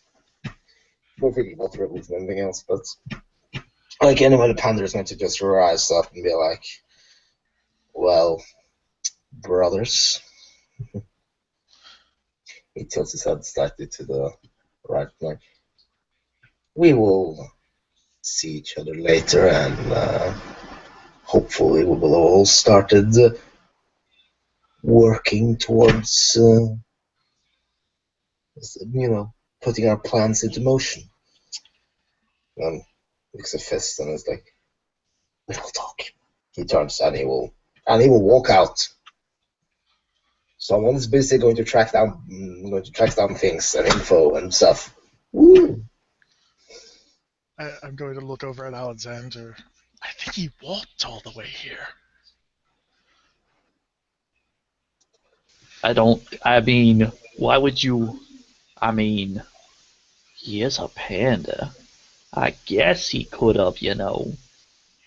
Not thinking about the revolution or anything else, but like anyone, the panda is meant to just rise up and be like, well, brothers. He tilts his head slightly to the right, like, we will see each other later, and hopefully we will all started working towards, putting our plans into motion. And makes a fist and is like, we will talk. He turns and he will walk out. Someone's busy going to track down things and info and stuff. Woo! I'm going to look over at Alexander. I think he walked all the way here. Why would you? He is a panda. I guess he could have,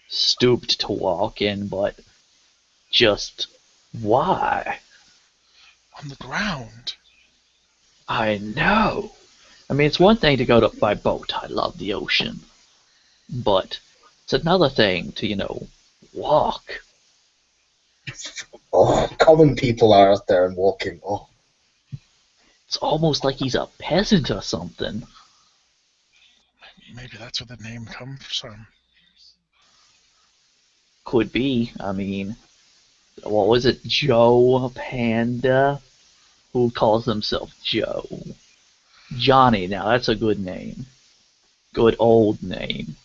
stooped to walk in, but just why? On the ground. I know. It's one thing to go by boat. I love the ocean. But it's another thing to, walk. Oh, common people are out there and walking. Oh, It's almost like he's a peasant or something. Maybe that's where the name comes from. Could be. What was it? Joe Panda? Who calls himself Joe? Johnny, now that's a good name. Good old name.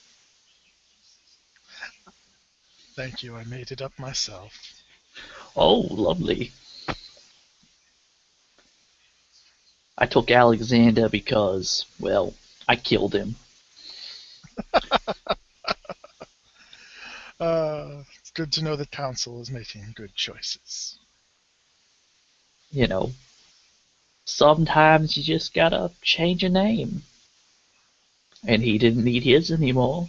Thank you, I made it up myself. Oh, lovely. I took Alexander because, well, I killed him. It's good to know the council is making good choices. Sometimes you just gotta change a name. And he didn't need his anymore.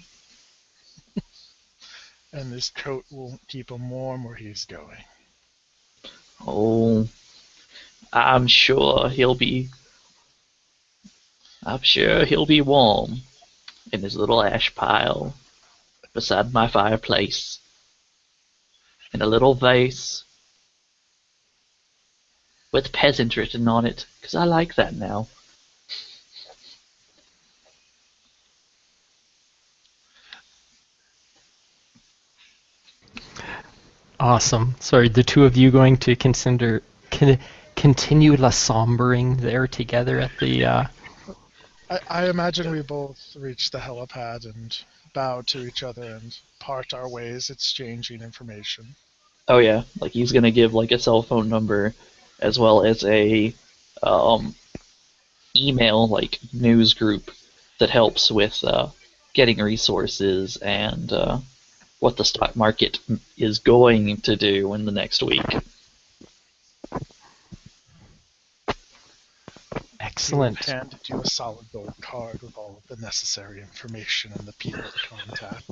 And this coat won't keep him warm where he's going. Oh, I'm sure he'll be warm. in his little ash pile beside my fireplace in a little vase with peasant written on it, because I like that now. Awesome. So are the two of you going to continue la sombering there together at the? I imagine we both reach the helipad and bow to each other and part our ways, exchanging information. Oh yeah, like he's gonna give like a cell phone number as well as a um, email like news group that helps with getting resources and what the stock market is going to do in the next week. We will have Excellent. handed you a solid gold card with all of the necessary information and the people to contact.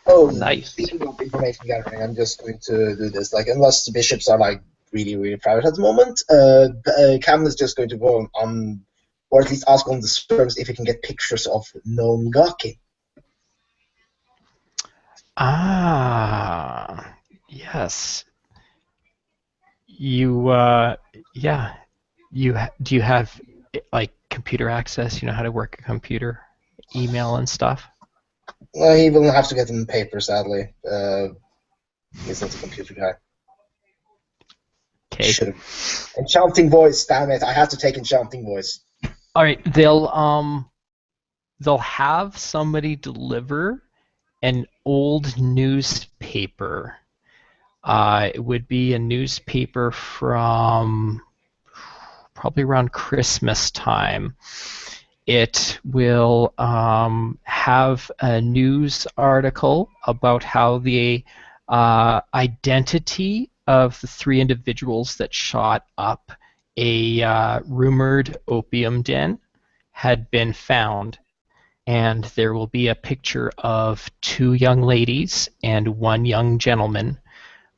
Oh, Nice. speaking of information gathering, I'm just going to do this. Like, unless the bishops are like really, really private at the moment, Cam is just going to go on, or at least ask on the servers if he can get pictures of known Gaki. Ah, yes. You, yeah. Do you have like computer access? You know how to work a computer, email and stuff? He will have to get them in paper, sadly. He's not a computer guy. Okay. Should have. Enchanting voice, damn it! I have to take enchanting voice. All right. They'll have somebody deliver an old newspaper. It would be a newspaper from probably around Christmas time. It will have a news article about how the identity of the three individuals that shot up a rumored opium den had been found. And there will be a picture of two young ladies and one young gentleman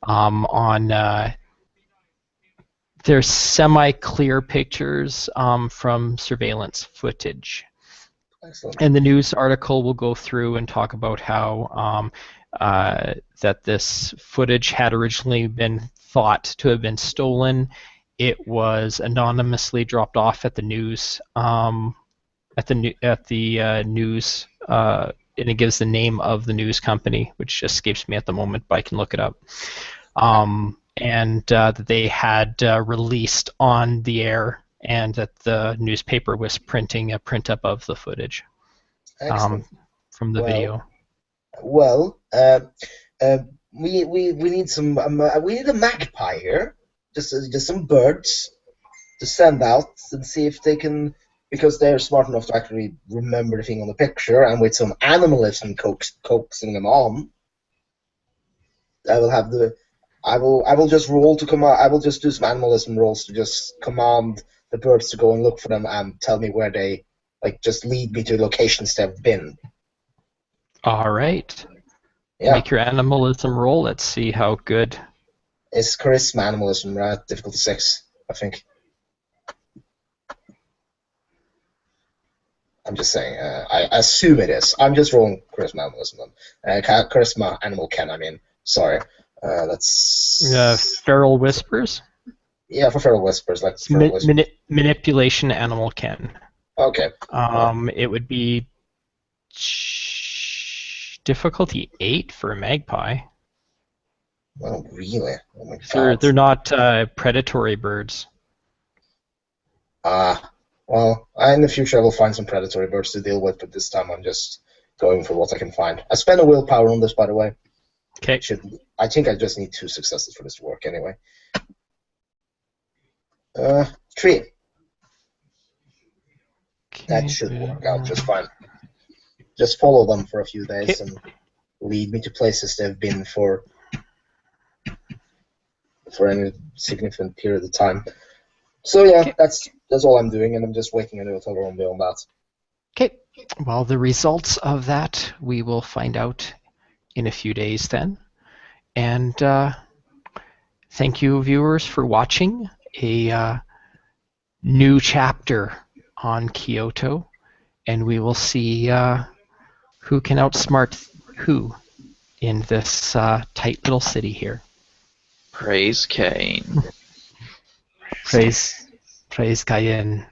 on they're semi-clear pictures from surveillance footage. Excellent. And the news article will go through and talk about how that this footage had originally been thought to have been stolen. It was anonymously dropped off at the news news, and it gives the name of the news company, which escapes me at the moment, but I can look it up. And that they had released on the air, and that the newspaper was printing a print up of the footage from the video. Well, we need some. We need a magpie here, just some birds to send out and see if they can, because they're smart enough to actually remember the thing on the picture, and with some animalism coaxing them on. I will just roll to command. I will just do some animalism rolls to just command the birds to go and look for them and tell me where they, like, just lead me to locations they've been. All right. Yeah. Make your animalism roll. Let's see how good. It's charisma animalism, right? Difficulty 6, I think. I'm just saying. I assume it is. I'm just rolling charisma animalism. Charisma animal ken. I mean, sorry. That's Feral whispers. Yeah, for feral whispers, like feral whispers. Manipulation animal ken. Okay. It would be difficulty 8 for a magpie. Oh, really? Oh my God. They're not predatory birds. Well, in the future I will find some predatory birds to deal with, but this time I'm just going for what I can find. I spent a willpower on this, by the way. Okay. I think I just need 2 successes for this to work anyway. 3. That should work out just fine. Just follow them for a few days and lead me to places they've been for any significant period of time. So yeah, that's all I'm doing, and I'm just waiting until everyone beyond that. Okay. Well, the results of that we will find out in a few days then. And thank you, viewers, for watching a new chapter on Kyoto, and we will see who can outsmart who in this tight little city here. Praise Kane. Praise KbN.